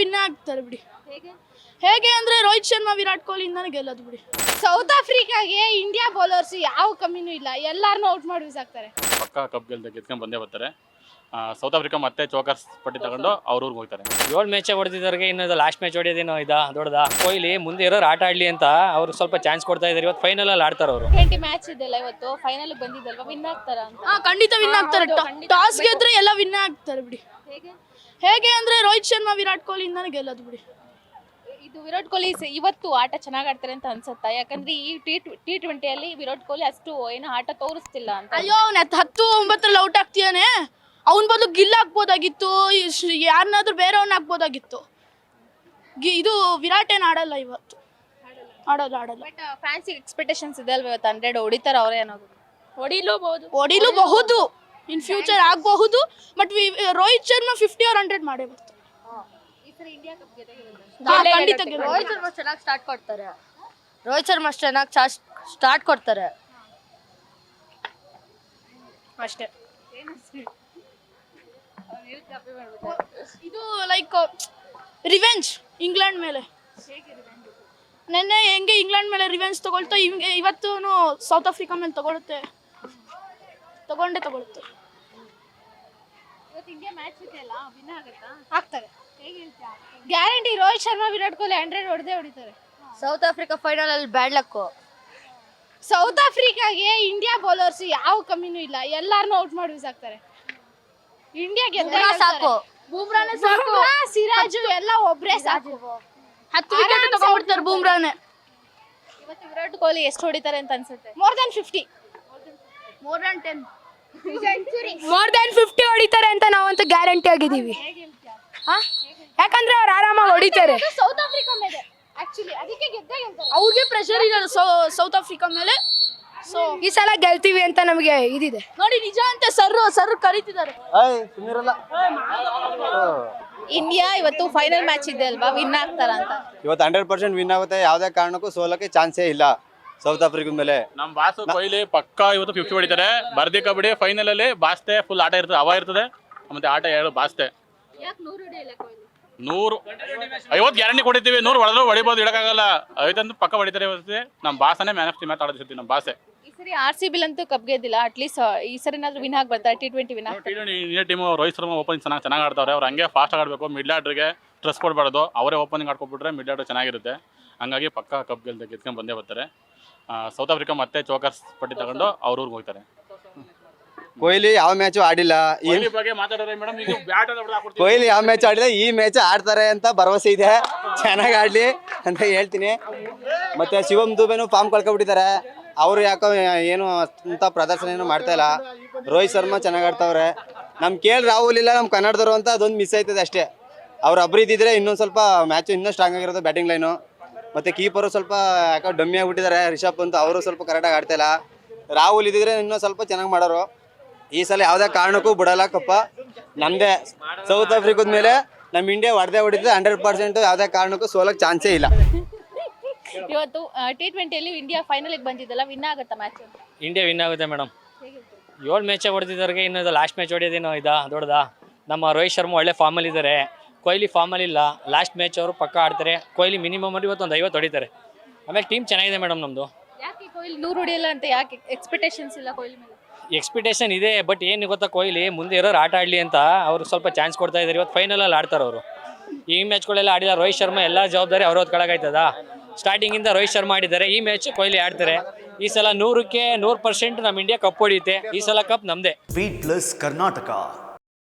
Win ಆಗ್ತಾರೆ ಬಿಡಿ. ಹೇಗೆ ಅಂದ್ರೆ ರೋಹಿತ್ ಶರ್ಮಾ ವಿರಾಟ್ ಕೊಹ್ಲಿ ಇಂದಾನೆ ಗೆಲ್ಲೋದು ಬಿಡಿ. ಸೌತ್ ಆಫ್ರಿಕಾಗೆ ಇಂಡಿಯಾ ಬೌಲರ್ಸ್ ಯಾವ ಕಮ್ಮಿನೂ ಇಲ್ಲ, ಎಲ್ಲಾರನ್ನೂ ಔಟ್ ಮಾಡಿ ಬಿಸಾಕ್ತಾರೆ. ಪಕ್ಕ ಕಪ್ ಗೆದ್ಕೊಂಡು ಬಂದೇ ಬರ್ತಾರೆ. ಸೌತ್ ಆಫ್ರಿಕಾ ಮತ್ತೆ ಚೋಕರ್ಸ್ ಪಟ್ಟಿ ತಗೊಂಡು ಅವ್ರ ಊರಿಗೆ ಹೋಗ್ತಾರೆ. 7 ಮ್ಯಾಚ್ ಹೊಡೆದಿದ್ದವ್ರಿಗೆ ಇನ್ನೊಂದು ಲಾಸ್ಟ್ ಮ್ಯಾಚ್ ಹೊಡೆಯೋದೇನೋ ದೊಡ್ಡದ. ಕೊಹ್ಲಿ ಮುಂದೆ ಇರೋರು ಆಟ ಆಡ್ಲಿ ಅಂತ ಅವ್ರು ಸ್ವಲ್ಪ ಚಾನ್ಸ್ ಕೊಡ್ತಾ ಇದ್ದಾರೆ. ಇವತ್ತು ಫೈನಲ್ ಅಲ್ಲಿ ಆಡ್ತಾರೆ ಅವರು. 20 ಮ್ಯಾಚ್ ಇದೆಲ್ಲ, ಇವತ್ತು ಫೈನಲ್ ಬಂದಿದ್ದಲ್ವಾ, ವಿನ್ ಆಗ್ತಾರ ಅಂತ. ಖಂಡಿತ ವಿನ್ ಆಗ್ತಾರೆ. ಟಾಸ್ ಗೆದ್ರೆ ಎಲ್ಲ ವಿನ್ ಆಗ್ತಾರೆ ಬಿಡಿ. ಹೇಗೆ ಅಂದ್ರೆ ರೋಹಿತ್ ಶರ್ಮಾ ವಿರಾಟ್ ಕೊಹ್ಲಿ ಇಂದಾನೆ ಗೆಲ್ಲೋದು ಬಿಡಿ. ಇದು ವಿರಾಟ್ ಕೊಹ್ಲಿ ಇವತ್ತು ಆಟ ಚೆನ್ನಾಗಿ ಆಡ್ತಾರೆ ಅಂತ ಅನ್ಸುತ್ತಾ? ಯಾಕಂದ್ರೆ ಈ T20 ವಿರಾಟ್ ಕೊಹ್ಲಿ ಅಷ್ಟು ಏನು ಆಟ ತೋರಿಸ್ತಿಲ್ಲ ಅಂತ. ಅಯ್ಯೋ, ಅವ್ನ 10-9 ಔಟ್ ಆಗ್ತೀಯಾನೆ. ಅವನ ಬದಲು ಗಿಲ್ ಹಾಕ್ಬೋದಾಗಿತ್ತು, ಯಾರನ್ನಾದ್ರೂ ಬೇರೆಯವ್ನ ಹಾಕ್ಬೋದಾಗಿತ್ತು. ಇದು ವಿರಾಟ್ ಏನು ಆಡಲ್ಲ ಇವತ್ತು, ಆಡಲ್ಲ. ಬಟ್ ಫ್ಯಾನ್ಸಿ ಎಕ್ಸ್ಪೆಕ್ಟೇಷನ್ಸ್ ಇದೆ ಅಲ್ವಾ, ಇವತ್ತು 100 ಹೊಡಿತಾರೆ ಅವರೇ ಅನ್ನೋದು. ಹೊಡಿಲೂಬಹುದು, ಇನ್ ಫ್ಯೂಚರ್ ಆಗಬಹುದು. ಬಟ್ ರೋಹಿತ್ ಶರ್ಮಾ 50 or 100 ಮಾಡೇ ಬರ್ತಾರೆ. ಖಂಡಿತ ರೋಹಿತ್ ಶರ್ಮಾ ಚೆನ್ನಾಗಿ ಸ್ಟಾರ್ಟ್ ಕೊಡ್ತಾರೆ ಅಷ್ಟೇ. ಇದು ಲೈಕ್ ರಿವೆಂಜ್ ಇಂಗ್ಲೆಂಡ್ ಮೇಲೆ. ನೆನ್ನೆ ಹೆಂಗೆ ಇಂಗ್ಲೆಂಡ್ ಮೇಲೆ ರಿವೆಂಜ್ ತಗೊಳ್ತೋ, ಇವತ್ತು ಸೌತ್ ಆಫ್ರಿಕಾ ಮೇಲೆ ತಗೊಳುತ್ತೆ. ಆಗ್ತಾರೆ ಗ್ಯಾರಂಟಿ. ರೋಹಿತ್ ಶರ್ಮಾ ವಿರಾಟ್ ಕೊಹ್ಲಿ 100 ಹೊಡಿತಾರೆ. ಸೌತ್ ಆಫ್ರಿಕಾ ಫೈನಲ್ ಅಲ್ಲಿ ಬ್ಯಾಡ್ ಲಕ್. ಸೌತ್ ಆಫ್ರಿಕಾಗೆ ಇಂಡಿಯಾ ಬೌಲರ್ಸ್ ಯಾವ ಕಮ್ಮಿನೂ ಇಲ್ಲ, ಎಲ್ಲಾರನ್ನೂ ಔಟ್ ಮಾಡಿ ಬಿಸಾಕ್ತಾರೆ. ಇಂಡಿಯಾ ಗೆದ್ದರೆ ಸಾಕು. ಬೂಮ್ರಾನೇ ಸಾಕು, ಸಿರಾಜು ಎಲ್ಲ ಒಬ್ರೇ ಸಾಕು. 10 ವಿಕೆಟ್ ತಗೊಂಡ್ಬಿಡ್ತಾರೆ ಬೂಮ್ರಾನೇ. ಇವತ್ತು ವಿರಾಟ್ ಕೊಹ್ಲಿ ಎಷ್ಟು ಹೊಡಿತಾರೆ ಅಂತ ಅನ್ಸುತ್ತೆ? ಮೋರ್ ದನ್ 50 ಹೊಡಿತಾರೆ ಅಂತ ನಾವಂತೂ ಗ್ಯಾರಂಟಿ ಆಗಿದ್ದೀವಿ. ಯಾಕಂದ್ರೆ ಅವ್ರು ಆರಾಮಾಗಿ ಹೊಡಿತಾರೆ. ಸೌತ್ ಆಫ್ರಿಕಾ ಮೇಲೆ ಆಕ್ಚುಲಿ ಅದಕ್ಕೆ ಗೆದ್ದೇ ಗೆಲ್ತಾರೆ. ಅವ್ರಿಗೆ ಪ್ರೆಷರ್ ಇದೆ ಸೌತ್ ಆಫ್ರಿಕಾ ಮೇಲೆ. ಸೊ ಈ ಸಲ ಗೆಲ್ತೀವಿ ಅಂತ ನಮಗೆ ಇದಿದೆ ನೋಡಿ, ನಿಜ ಅಂತ ಸರ್ ಕರೀತಿದ್ದಾರೆ. ಇಂಡಿಯಾ ಇವತ್ತು ಫೈನಲ್ ಮ್ಯಾಚ್ ಇದೆ ಅಲ್ವಾ, ವಿನ್ ಆಗ್ತಾರ ಅಂತ? ಇವತ್ತು 100% ವಿನ್ ಆಗುತ್ತೆ. ಯಾವುದೇ ಕಾರಣಕ್ಕೂ ಸೋಲಕ್ಕೆ ಚಾನ್ಸೇ ಇಲ್ಲ ಸೌತ್ ಆಫ್ರಿಕಾ ಮೇಲೆ. ನಮ್ಮ ಬಾಸು ಕೊಹ್ಲಿ ಪಕ್ಕ ಇವತ್ತು 50 ಹೊಡಿತಾರೆ. ಬರ್ದಿ ಕಬಡ್ಡಿ ಫೈನಲ್ ಅಲ್ಲಿ ಬಾಸ್ತೆ ಫುಲ್ ಆಟ ಇರ್ತದೆ, ಹವಾ ಇರ್ತದೆ. ಮತ್ತೆ ಆಟ ಹೇಳು ಬಾಸ್ತೆ 150 ಗ್ಯಾರಂಟಿ ಕೊಡ್ತೀವಿ. 100 ಹೊಡೆದ್ರು ಹೊಡಿಬೋದು, ಇಡಕ್ಕಾಗಲ್ಲ. 50 ಪಕ್ಕ ಹೊಡಿತಾರೆ. ಇವತ್ತು ನಮ್ಮ ಬಾಸನೇ ಮ್ಯಾನ್ ಆಫ್ ದಿ ಮ್ಯಾಚ್ ಆಡೋದಿರ್ತೀವಿ. ನಮ್ಮ ಬಾಸೆ ಈ ಸರಿ RCB ಅಂತೂ ಕಪ್ ಗೆದ್ದಿಲ್ಲ. ಅಟ್ಲೀಸ್ಟ್ ಈ ಸರಿ ಏನಾದ್ರು ವಿನ್ ಆಗಿ ಬರ್ತಾರೆ. T20 ವಿನ್ ಆಗ್ತಾರೆ. India team Rohit Sharma opening ಚೆನ್ನಾಗಿ ಆಡ್ತಾರೆ. ಅವ್ರು ಹಂಗೆ ಫಾಸ್ಟ್ ಆಡಬೇಕು. ಮಿಡ್ ಆರ್ಡ್ರಿಗೆ ಸ್ಟ್ರೆಸ್ ಕೊಡಬಾರ್ದು. ಅವರೇ ಓಪನಿಂಗ್ ಆಡ್ಕೊಬಿಟ್ರೆ ಮಿಡ್ ಆರ್ಡರ್ ಚೆನ್ನಾಗಿರುತ್ತೆ. ಹಂಗಾಗಿ ಪಕ್ಕ ಕಪ್ ಗೆದ್ಕೊಂಡು ಬಂದೇ ಬರ್ತಾರೆ. ಸೌತ್ ಆಫ್ರಿಕಾ ಮತ್ತೆ ಚೋಕರ್ಸ್ ಪಟ್ಟಿ ತಗೊಂಡು ಅವ್ರ ಊರಿಗೆ ಹೋಗ್ತಾರೆ. ಕೊಹ್ಲಿ ಯಾವ ಮ್ಯಾಚು ಆಡಿಲ್ಲ. ಕೊಹ್ಲಿ ಯಾವ ಮ್ಯಾಚ್ ಆಡಿಲ್ಲ, ಈ ಮ್ಯಾಚ್ ಆಡ್ತಾರೆ ಅಂತ ಭರವಸೆ ಇದೆ. ಚೆನ್ನಾಗಿ ಆಡ್ಲಿ ಅಂತ ಹೇಳ್ತೀನಿ. ಮತ್ತೆ ಶಿವಮ್ ದುಬೆನು ಫಾರ್ಮ್ ಕಳ್ಕೊಬಿಟ್ಟಿದ್ದಾರೆ. ಅವರು ಯಾಕೋ ಏನು ಅಂತ ಪ್ರದರ್ಶನ ಏನು ಮಾಡ್ತಾ ಇಲ್ಲ. ರೋಹಿತ್ ಶರ್ಮಾ ಚೆನ್ನಾಗಿ ಆಡ್ತಾವ್ರೆ. ನಮ್ಮ ರಾಹುಲ್ ಇಲ್ಲ, ನಮ್ಮ ಕನ್ನಡದವರು ಅಂತ ಅದೊಂದು ಮಿಸ್ ಆಯ್ತದೆ ಅಷ್ಟೇ. ಅವ್ರು ಅಬ್ರಿದಿದ್ರೆ ಇನ್ನೊಂದು ಸ್ವಲ್ಪ ಮ್ಯಾಚು ಇನ್ನೂ ಸ್ಟ್ರಾಂಗ್ ಆಗಿರೋದು ಬ್ಯಾಟಿಂಗ್ ಲೈನು. ಮತ್ತು ಕೀಪರು ಸ್ವಲ್ಪ ಯಾಕೋ ಡಮ್ಮಿ ಆಗಿಬಿಟ್ಟಿದ್ದಾರೆ. ರಿಷಬ್ ಅಂತ ಅವರು ಸ್ವಲ್ಪ ಕರೆಕ್ಟಾಗಿ ಆಡ್ತಾಯಿಲ್ಲ. ರಾಹುಲ್ ಇದ್ದಿದ್ರೆ ಇನ್ನೂ ಸ್ವಲ್ಪ ಚೆನ್ನಾಗಿ ಮಾಡೋರು. ಈ ಸಲ ಯಾವುದೇ ಕಾರಣಕ್ಕೂ ಬಿಡಲ್ಲ ಕಪ್ಪ ನಮ್ಮದೇ. ಸೌತ್ ಆಫ್ರಿಕಾದ ಮೇಲೆ ನಮ್ಮ ಇಂಡಿಯಾ ಹೊಡೆದಿದ್ದೆ 100%. ಯಾವುದೇ ಕಾರಣಕ್ಕೂ ಸೋಲಕ್ಕೆ ಚಾನ್ಸೇ ಇಲ್ಲ. ಇವತ್ತು T20 ಇಂಡಿಯಾ ಫೈನಲ್ ಬಂದಿದ್ದಲ್ಲ, ವಿನ್ ಆಗುತ್ತಾ ಮ್ಯಾಚ್? ಇಂಡಿಯಾ ವಿನ್ ಆಗುತ್ತೆ ಮೇಡಮ್. 7 ಮ್ಯಾಚ್ ಹೊಡೆದಿದ್ದವ್ರಿಗೆ ಇನ್ನೊಂದು ಲಾಸ್ಟ್ ಮ್ಯಾಚ್ ಹೊಡೆಯೋದೇನೋ ದೊಡ್ಡದ. ನಮ್ಮ ರೋಹಿತ್ ಶರ್ಮಾ ಒಳ್ಳೆ ಫಾರ್ಮಲ್ಲಿ ಇದ್ದಾರೆ. ಕೊಹ್ಲಿ ಫಾರ್ಮಲ್ಲಿ ಇಲ್ಲ. ಲಾಸ್ಟ್ ಮ್ಯಾಚ್ ಅವರು ಪಕ್ಕ ಆಡ್ತಾರೆ. ಕೊಹ್ಲಿ ಮಿನಿಮಮ್ ಅಲ್ಲಿ ಇವತ್ತು ಒಂದು 50 ಹೊಡಿತಾರೆ. ಆಮೇಲೆ ಟೀಮ್ ಚೆನ್ನಾಗಿದೆ ಮೇಡಮ್ ನಮ್ಮದು. ಯಾಕೆ ಕೊಹ್ಲಿ 100 ಹೊಡಿಯಲ್ಲ ಅಂತ ಯಾಕೆ ಎಕ್ಸ್ಪೆಕ್ಟೇಷನ್ಸ್ ಇಲ್ಲ ಕೊಹ್ಲಿ ಮೇಲೆ? ಎಕ್ಸ್ಪೆಕ್ಟೇಷನ್ ಇದೆ, ಬಟ್ ಏನು ಗೊತ್ತಾ, ಕೊಹ್ಲಿ ಮುಂದೆ ಇರೋರು ಆಟ ಆಡಲಿ ಅಂತ ಅವರು ಸ್ವಲ್ಪ ಚಾನ್ಸ್ ಕೊಡ್ತಾ ಇದ್ದಾರೆ. ಇವತ್ತು ಫೈನಲಲ್ಲಿ ಆಡ್ತಾರೆ ಅವರು. ಈ ಮ್ಯಾಚ್ಗಳೆಲ್ಲ ಆಡಿಲ್ಲ. ರೋಹಿತ್ ಶರ್ಮಾ ಎಲ್ಲ ಜವಾಬ್ದಾರಿ ಅವ್ರ ಹೊತ್ಕೊಳಕಾಯ್ತದ. ಸ್ಟಾರ್ಟಿಂಗಿಂದ ರೋಹಿತ್ ಶರ್ಮಾ ಆಡಿದ್ದಾರೆ. ಈ ಮ್ಯಾಚ್ ಕೊಹ್ಲಿ ಆಡ್ತಾರೆ. ಈ ಸಲ 100% ನಮ್ಮ ಇಂಡಿಯಾ ಕಪ್ ಹೊಡೆಯುತ್ತೆ. ಈ ಸಲ ಕಪ್ ನಮ್ಮದೇ. Beat plus Karnataka.